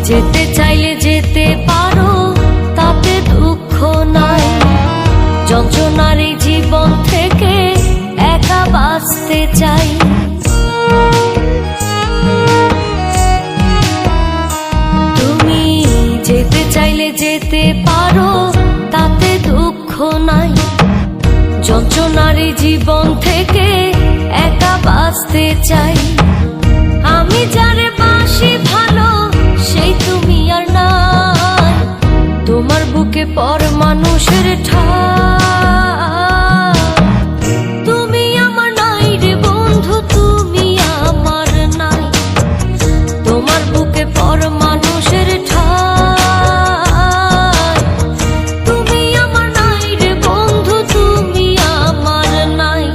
যেতে চাইলে যেতে পারো, তাতে দুঃখ নাই। যন্ত্রণার এই জীবন থেকে একা বাঁচতে চাই। তুমি যেতে চাইলে যেতে পারো, তাতে দুঃখ নাই। যন্ত্রণার এই জীবন থেকে একা বাঁচতে চাই। আমি যারে বাসি ভালো, সেই তুমি আর নাই। তোমার বুকে পর মানুষের ঠাই। তুমি আমার নাই রে বন্ধু, তুমি আমার নাই। তোমার বুকে পর মানুষের ঠাই। তুমি আমার নাই রে বন্ধু, তুমি আমার নাই।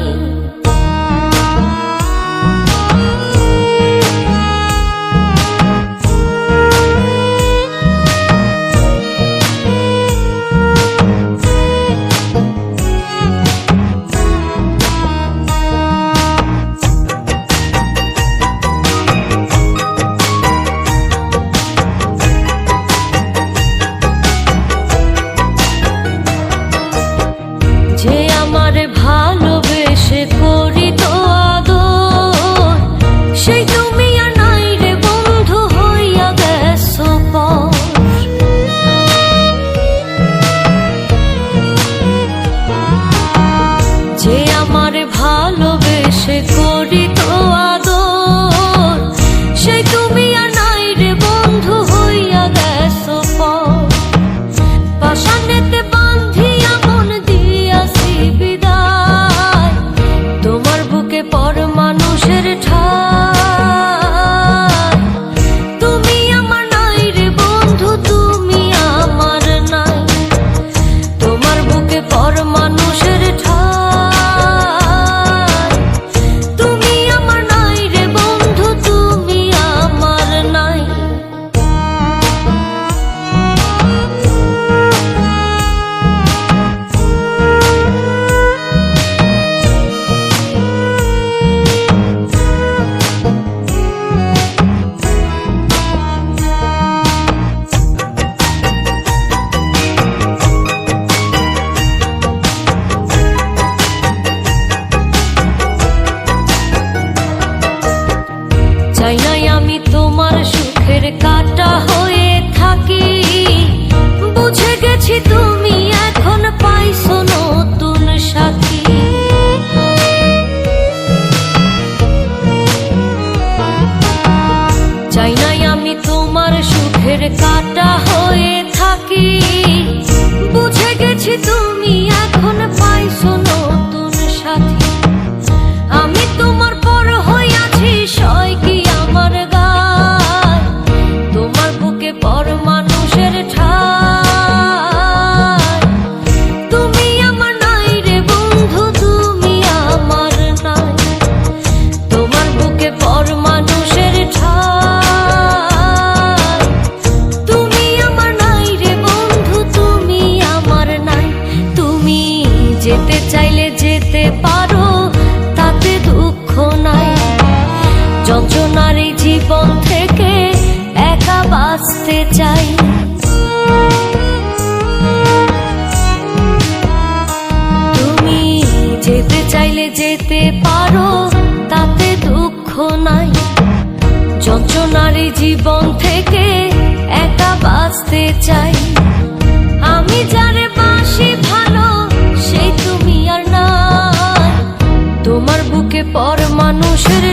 যে আমার ভালোবেসে করি তো আদর, সেই তুমি আর নাই রে বন্ধু, হইয়া গেছো পর। যে আমার ভালোবেসে করি তো আদর, সেই তুমি আর নাই রে বন্ধু, হইয়া গেছো পর। পাশানেতে বান্ধিয়া মন দিয়াছি বিদায়। তোমার বুকে পর মানুষের ঠাই। তুমি আমার নাই রে বন্ধু, তুমি আমার নাই। তোমার বুকে পর মানুষের ঠাই। তুমি আমার নাই রে বন্ধু, তুমি আমার নাই। চাই নাই আমি তোমার সুখের কাটা হয়ে থাকি। বুঝে গেছি তুমি এখন পাইছো নতুন সাথী। চাই নাই আমি তোমার সুখের কাটা হয়ে থাকি। বুঝে গেছি তুমি এখন পাইছো নতুন সাথী। আমি তোমার পর হইয়াছি সয় কি আমার গায়। তোমার বুকে পর মানুষের ঠাই। তুমি আমার নাই রে বন্ধু, তুমি আমার নাই। তোমার বুকে পর মানুষের ঠাই। তুমি আমার নাই রে বন্ধু, তুমি আমার নাই। তুমি যেতে চাইলে যেতে পারো, তাতে দুঃখ নাই। যন্ত্রণার এই জীবন থেকে একা বাঁচতে চাই। তুমি যেতে চাইলে যেতে পারো, তাতে দুঃখ নাই। যন্ত্রণার এই জীবন থেকে একা বাঁচতে চাই। আমি যারে বাসি ভালো, সেই তুমি আর নাই। তোমার বুকে পর মানুষের